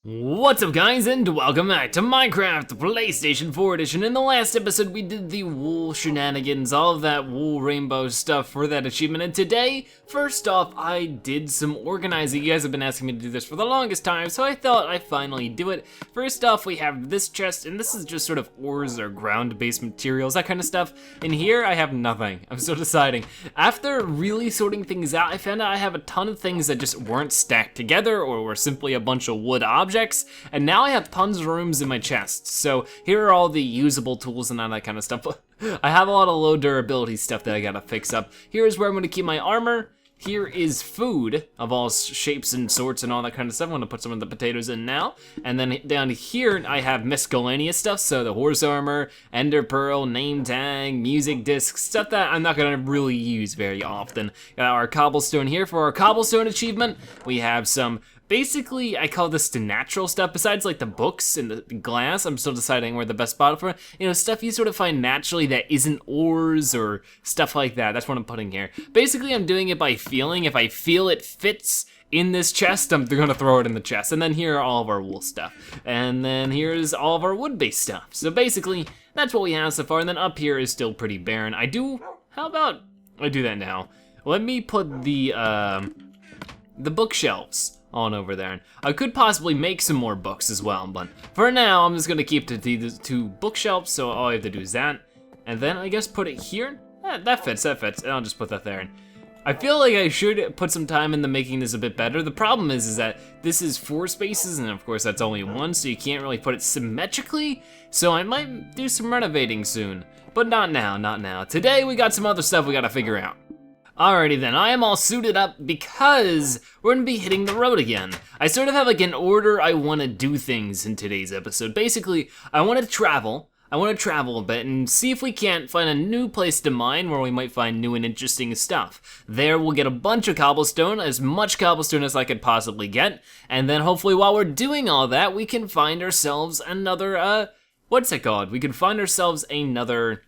What's up guys, and welcome back to Minecraft PlayStation 4 Edition. In the last episode we did the wool shenanigans, all of that wool rainbow stuff for that achievement, and today, first off, I did some organizing. You guys have been asking me to do this for the longest time, so I thought I'd finally do it. First off, we have this chest, and this is just sort of ores or ground-based materials, that kind of stuff. In here, I have nothing. I'm still deciding. After really sorting things out, I found out I have a ton of things that just weren't stacked together or were simply a bunch of wood objects. And now I have tons of rooms in my chest. So here are all the usable tools and all that kind of stuff. I have a lot of low durability stuff that I gotta fix up. Here's where I'm gonna keep my armor. Here is food of all shapes and sorts and all that kind of stuff. I'm gonna put some of the potatoes in now. And then down here, I have miscellaneous stuff. So the horse armor, ender pearl, name tag, music disc, stuff that I'm not gonna really use very often. Got our cobblestone here for our cobblestone achievement. We have some, basically, I call this the natural stuff. Besides like the books and the glass, I'm still deciding where the best spot for it. You know, stuff you sort of find naturally that isn't ores or stuff like that. That's what I'm putting here. Basically, I'm doing it by feeling. If I feel it fits in this chest, I'm gonna throw it in the chest. And then here are all of our wool stuff. And then here's all of our wood-based stuff. So basically, that's what we have so far. And then up here is still pretty barren. How about I do that now? Let me put the bookshelves on over there. And I could possibly make some more books as well, but for now, I'm just gonna keep the two bookshelves, so all I have to do is that. And then I guess put it here. That fits, and I'll just put that there. And I feel like I should put some time into making this a bit better. The problem is that this is 4 spaces, and of course that's only 1, so you can't really put it symmetrically. So I might do some renovating soon, but not now, not now. Today we got some other stuff we gotta figure out. Alrighty then, I am all suited up because we're gonna be hitting the road again. I sort of have like an order I wanna do things in today's episode. Basically, I wanna travel a bit and see if we can't find a new place to mine where we might find new and interesting stuff. There we'll get a bunch of cobblestone, as much cobblestone as I could possibly get, and then hopefully while we're doing all that, we can find ourselves another, what's it called? We can find ourselves another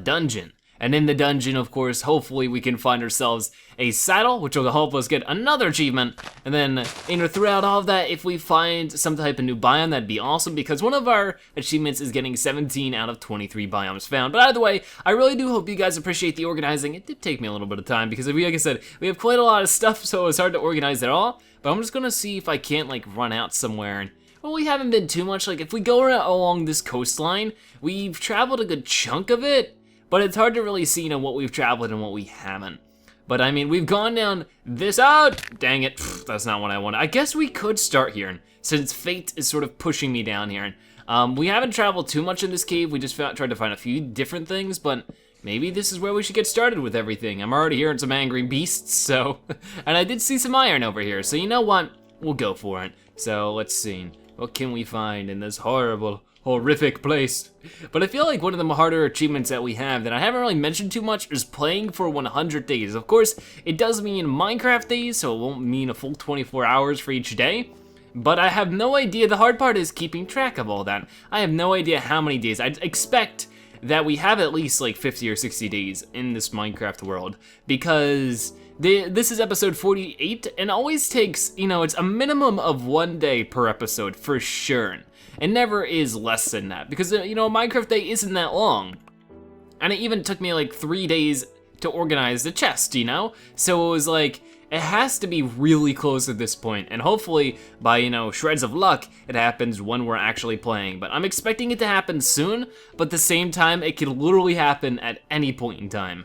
dungeon. And in the dungeon, of course, hopefully we can find ourselves a saddle, which will help us get another achievement. And then, you know, throughout all of that, if we find some type of new biome, that'd be awesome, because one of our achievements is getting 17 out of 23 biomes found. But either way, I really do hope you guys appreciate the organizing. It did take me a little bit of time, because like I said, we have quite a lot of stuff, so it's hard to organize it all. But I'm just gonna see if I can't, like, run out somewhere. And, well, we haven't been too much. Like, if we go along this coastline, we've traveled a good chunk of it. But it's hard to really see, you know, what we've traveled and what we haven't. But I mean, we've gone down this, dang it, that's not what I wanted. I guess we could start here, since fate is sort of pushing me down here. We haven't traveled too much in this cave, we just tried to find a few different things, but maybe this is where we should get started with everything. I'm already hearing some angry beasts, so, and I did see some iron over here, so you know what, we'll go for it. So let's see, what can we find in this horrific place? But I feel like one of the harder achievements that we have that I haven't really mentioned too much is playing for 100 days. Of course, it does mean Minecraft days, so it won't mean a full 24 hours for each day. But I have no idea. The hard part is keeping track of all that. I have no idea how many days. I'd expect that we have at least like 50 or 60 days in this Minecraft world, because this is episode 48, and always takes, you know, it's a minimum of 1 day per episode for sure. It never is less than that, because, you know, a Minecraft day isn't that long. And it even took me like 3 days to organize the chest, you know? So it was like, it has to be really close at this point, and hopefully, by, you know, shreds of luck, it happens when we're actually playing. But I'm expecting it to happen soon, but at the same time, it could literally happen at any point in time.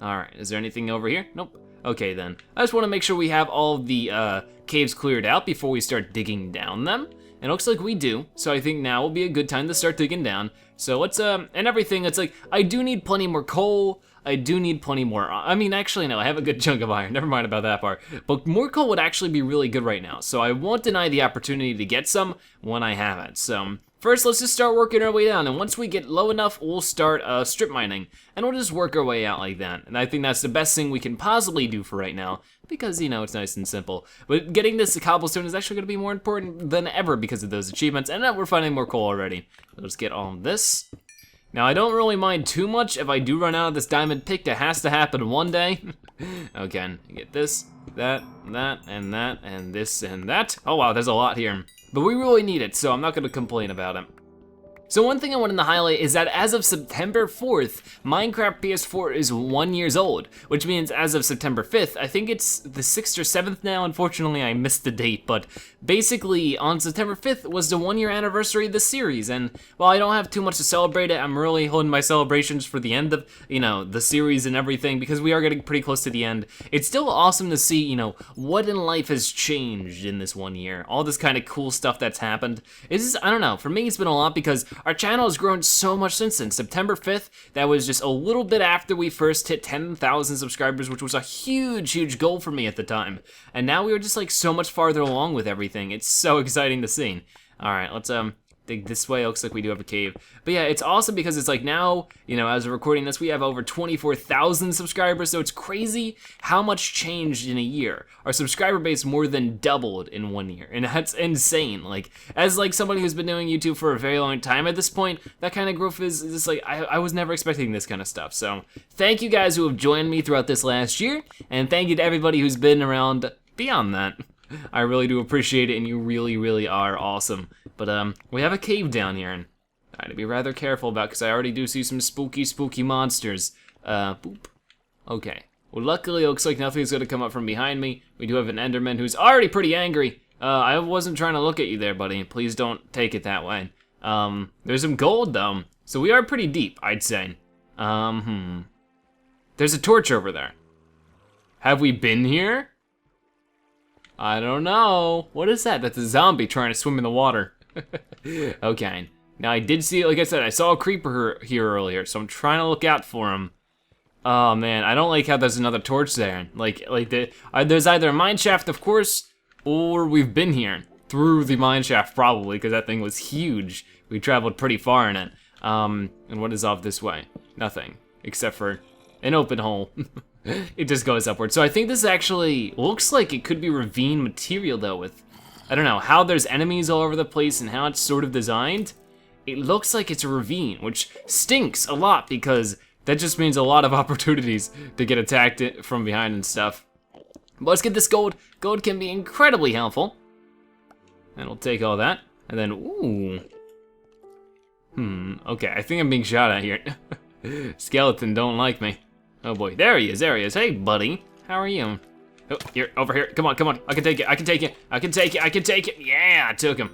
Alright, is there anything over here? Nope. Okay then. I just want to make sure we have all the caves cleared out before we start digging down them. It looks like we do, so I think now will be a good time to start digging down. So let's, and everything, it's like, I do need plenty more coal, I do need plenty more, I mean, actually, no, I have a good chunk of iron, never mind about that part. But more coal would actually be really good right now, so I won't deny the opportunity to get some when I have it. So, first, let's just start working our way down, and once we get low enough, we'll start strip mining, and we'll just work our way out like that. And I think that's the best thing we can possibly do for right now, because, you know, it's nice and simple. But getting this cobblestone is actually gonna be more important than ever because of those achievements, and we're finding more coal already. Let's get all of this. Now, I don't really mind too much if I do run out of this diamond pick. That has to happen one day. Okay, get this, that, and this, and that. Oh wow, there's a lot here. but we really need it, so I'm not gonna complain about it. So one thing I wanted to highlight is that as of September 4th, Minecraft PS4 is 1 year old, which means as of September 5th, I think it's the 6th or 7th now, unfortunately I missed the date, but basically on September 5th was the 1 year anniversary of the series, and while I don't have too much to celebrate it, I'm really holding my celebrations for the end of, the series and everything, because we are getting pretty close to the end. It's still awesome to see, what in life has changed in this 1 year, all this kind of cool stuff that's happened. I don't know, for me it's been a lot because our channel has grown so much since then. September 5th, that was just a little bit after we first hit 10,000 subscribers, which was a huge, huge goal for me at the time. And now we are just like so much farther along with everything. It's so exciting to see. All right, let's dig this way. It looks like we do have a cave. But yeah, it's awesome because it's like now, as we're recording this, we have over 24,000 subscribers, so it's crazy how much changed in a year. Our subscriber base more than doubled in 1 year, and that's insane. Like, as like somebody who's been doing YouTube for a very long time at this point, that kind of growth is just like, I was never expecting this kind of stuff. So thank you guys who have joined me throughout this last year, and thank you to everybody who's been around beyond that. I really do appreciate it, and you really, really are awesome. But we have a cave down here, and I have to be rather careful about, because I already do see some spooky, spooky monsters. Boop. Okay. Well, luckily, it looks like nothing's gonna come up from behind me. We do have an Enderman who's already pretty angry. I wasn't trying to look at you there, buddy. Please don't take it that way. There's some gold, though, so we are pretty deep, I'd say. There's a torch over there. Have we been here? I don't know. What is that? That's a zombie trying to swim in the water. Okay. Now I did see, like I said, I saw a creeper here earlier, so I'm trying to look out for him. Oh man, I don't like how there's another torch there. There's either a mine shaft, of course, or we've been here through the mine shaft probably, because that thing was huge. We traveled pretty far in it. And what is off this way? Nothing, except for an open hole. It just goes upward. So I think this actually looks like it could be ravine material though, with, I don't know, how there's enemies all over the place and how it's sort of designed. It looks like it's a ravine, which stinks a lot because that just means a lot of opportunities to get attacked from behind and stuff. But let's get this gold. Gold can be incredibly helpful. And we'll take all that. And then, ooh. Okay, I think I'm being shot at here. Skeleton don't like me. Oh boy, there he is, there he is. Hey, buddy, how are you? Oh, here, over here, come on, come on. I can take it, I can take it, I can take it, I can take it. Yeah, I took him.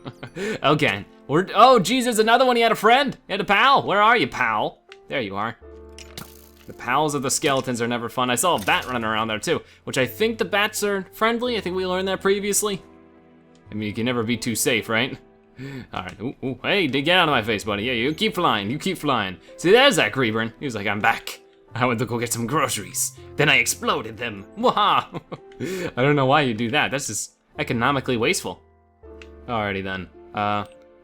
Okay, oh Jesus, another one, he had a friend. He had a pal. Where are you, pal? There you are. The pals of the skeletons are never fun. I saw a bat running around there too, which I think the bats are friendly. I think we learned that previously. I mean, you can never be too safe, right? All right, ooh, hey, get out of my face, buddy. Yeah, you keep flying, you keep flying. See, there's that creeper. He was like, I'm back. I went to go get some groceries. Then I exploded them. Waha! I don't know why you do that. That's just economically wasteful. Alrighty then.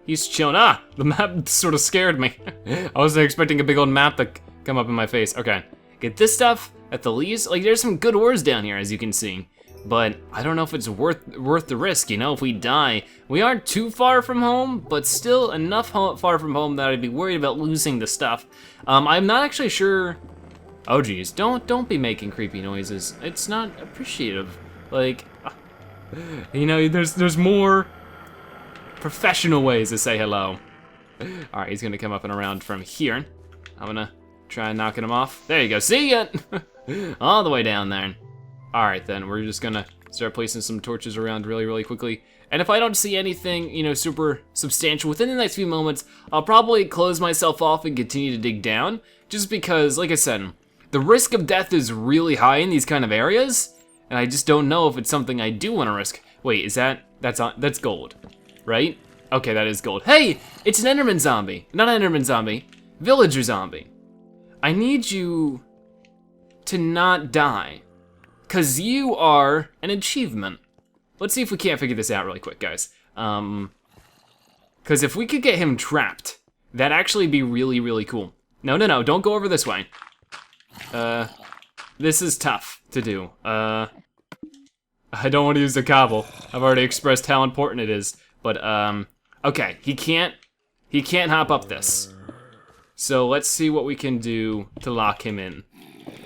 He's chilling. Ah, the map sort of scared me. I wasn't expecting a big old map to come up in my face. Okay, get this stuff at the least. Like, there's some good ores down here, as you can see. But I don't know if it's worth the risk, if we die. We aren't too far from home, but still enough far from home that I'd be worried about losing the stuff. I'm not actually sure. Oh geez, don't be making creepy noises. It's not appreciative. Like, there's more professional ways to say hello. All right, he's gonna come up and around from here. I'm gonna try knocking him off. There you go, see ya! All the way down there. All right then, we're just gonna start placing some torches around really, really quickly. And if I don't see anything, super substantial within the next few moments, I'll probably close myself off and continue to dig down, just because, like I said, the risk of death is really high in these kind of areas, and I just don't know if it's something I do want to risk. Wait, that's gold, right? Okay, that is gold. Hey, it's an Enderman zombie. Not an Enderman zombie, villager zombie. I need you to not die, cause you are an achievement. Let's see if we can't figure this out really quick, guys. Cause if we could get him trapped, that'd actually be really, really cool. No, don't go over this way. This is tough to do. I don't want to use the cobble. I've already expressed how important it is. But, okay, he can't hop up this. So let's see what we can do to lock him in.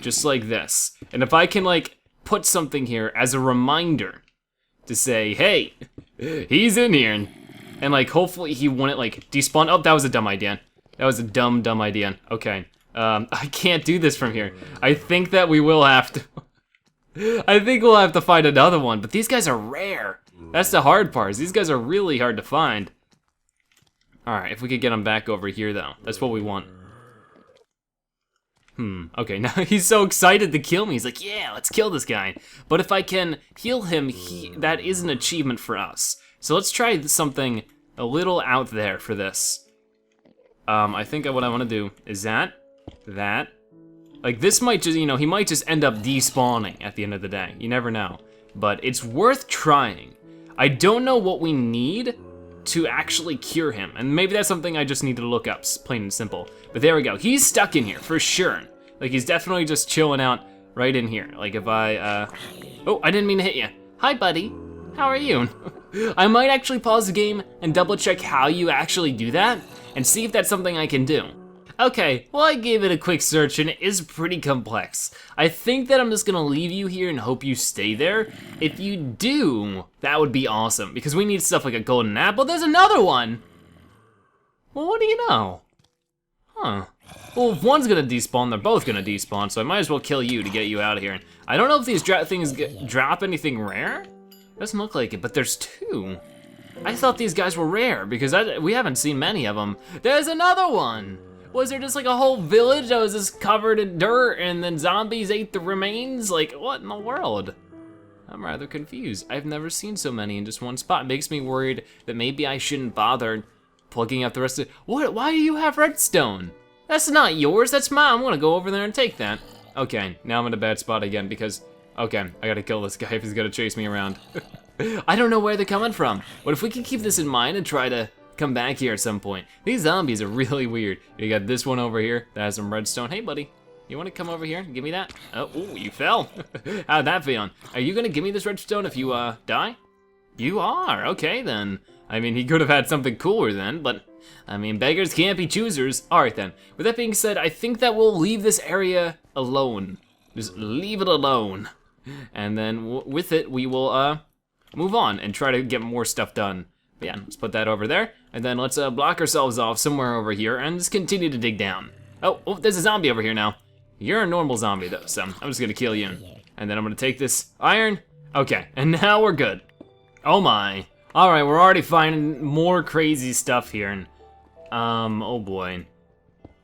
Just like this. And if I can, like, put something here as a reminder to say, hey, he's in here. and like hopefully he wouldn't like despawn. Oh, that was a dumb idea. That was a dumb idea. Okay, I can't do this from here. I think that we will have to. I think we'll have to find another one, but these guys are rare. That's the hard part, is these guys are really hard to find. All right, if we could get him back over here though, that's what we want. Okay, now he's so excited to kill me. He's like, yeah, let's kill this guy. But if I can heal him, that is an achievement for us. So let's try something a little out there for this. I think what I wanna do is that. Like this might just, you know, he might just end up despawning at the end of the day. You never know, but it's worth trying. I don't know what we need to actually cure him, and maybe that's something I just need to look up, plain and simple. But there we go, he's stuck in here for sure. Like he's definitely just chilling out right in here. Like if I, oh, I didn't mean to hit you. Hi buddy, how are you? I might actually pause the game and double check how you actually do that and see if that's something I can do. Okay, well I gave it a quick search and it is pretty complex. I think that I'm just gonna leave you here and hope you stay there. If you do, that would be awesome because we need stuff like a golden apple. There's another one. Well, what do you know? Huh. Well, if one's gonna despawn, they're both gonna despawn, so I might as well kill you to get you out of here. I don't know if these things drop anything rare. Doesn't look like it, but there's two. I thought these guys were rare because we haven't seen many of them. There's another one. Was there just like a whole village that was just covered in dirt and then zombies ate the remains? Like, what in the world? I'm rather confused. I've never seen so many in just one spot. It makes me worried that maybe I shouldn't bother plugging up the rest of it. What, why do you have redstone? That's not yours, that's mine. I'm gonna go over there and take that. Okay, now I'm in a bad spot again because, okay, I gotta kill this guy if he's gonna chase me around. I don't know where they're coming from. What if we can keep this in mind and try to come back here at some point? These zombies are really weird. You got this one over here that has some redstone. Hey buddy, you wanna come over here and give me that? Oh, ooh, you fell. How'd that feel? Are you gonna give me this redstone if you die? You are, okay then. I mean, he could have had something cooler then, but I mean, beggars can't be choosers. All right then, with that being said, I think that we'll leave this area alone. Just leave it alone. And then with it, we will move on and try to get more stuff done. But yeah, let's put that over there. And then let's block ourselves off somewhere over here and just continue to dig down. Oh, there's a zombie over here now. You're a normal zombie though, so I'm just gonna kill you. And then I'm gonna take this iron. Okay, and now we're good. Oh my. All right, we're already finding more crazy stuff here. And, oh boy.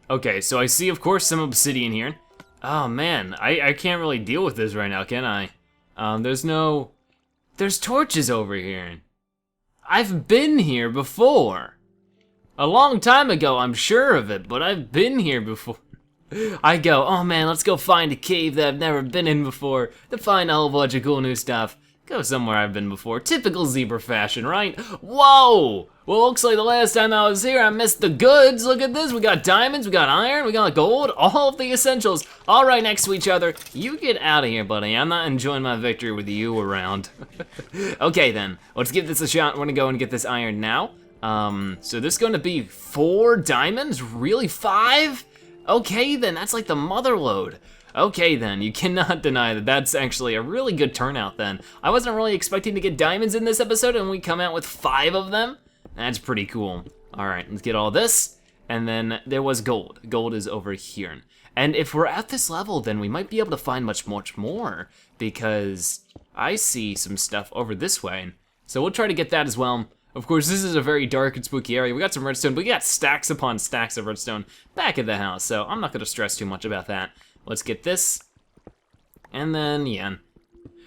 Okay, so I see, of course, some obsidian here. Oh man, I can't really deal with this right now, can I? There's torches over here. I've been here before. A long time ago, I'm sure of it, but I've been here before. I go, oh man, let's go find a cave that I've never been in before to find a whole bunch of cool new stuff. Go somewhere I've been before. Typical zebra fashion, right? Whoa! Well, looks like the last time I was here, I missed the goods. Look at this. We got diamonds, we got iron, we got gold, all of the essentials, all right next to each other. You get out of here, buddy. I'm not enjoying my victory with you around. Okay, then. Let's give this a shot. We're gonna go and get this iron now. So this is gonna be 4 diamonds? Really, 5? Okay, then. That's like the mother load. Okay then, you cannot deny that that's actually a really good turnout then. I wasn't really expecting to get diamonds in this episode and we come out with 5 of them. That's pretty cool. All right, let's get all this. And then there was gold. Gold is over here. And if we're at this level, then we might be able to find much more because I see some stuff over this way. So we'll try to get that as well. Of course, this is a very dark and spooky area. We got some redstone, but we got stacks upon stacks of redstone back at the house. So I'm not gonna stress too much about that. Let's get this, and then, yeah.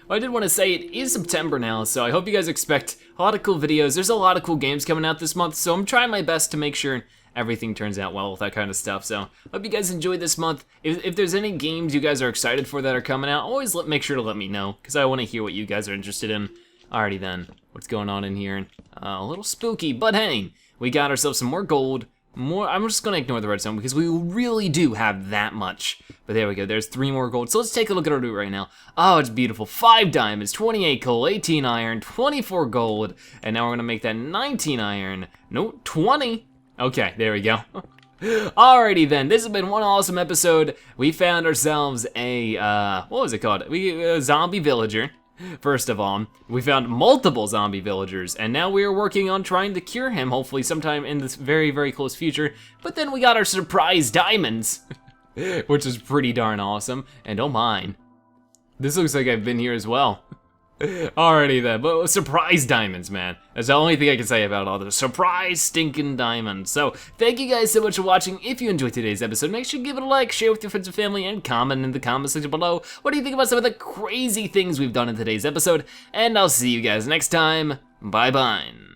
Well, I did want to say it is September now, so I hope you guys expect a lot of cool videos. There's a lot of cool games coming out this month, so I'm trying my best to make sure everything turns out well with that kind of stuff. So, hope you guys enjoyed this month. If there's any games you guys are excited for that are coming out, always make sure to let me know, because I want to hear what you guys are interested in. Alrighty then, what's going on in here? A little spooky, but hey, we got ourselves some more gold. I'm just gonna ignore the redstone because we really do have that much. But there we go, there's 3 more gold. So let's take a look at our loot right now. Oh, it's beautiful. 5 diamonds, 28 coal, 18 iron, 24 gold. And now we're gonna make that 19 iron. No, 20. Okay, there we go. Alrighty then, this has been one awesome episode. We found ourselves a, what was it called? A zombie villager. First of all, we found multiple zombie villagers, and now we are working on trying to cure him, hopefully sometime in this very, very close future. But then we got our surprise diamonds, which is pretty darn awesome. And oh my, this looks like I've been here as well. Alrighty then, but surprise diamonds, man. That's the only thing I can say about all the surprise stinking diamonds. So, thank you guys so much for watching. If you enjoyed today's episode, make sure to give it a like, share with your friends and family, and comment in the comment section below. What do you think about some of the crazy things we've done in today's episode? And I'll see you guys next time. Bye-bye.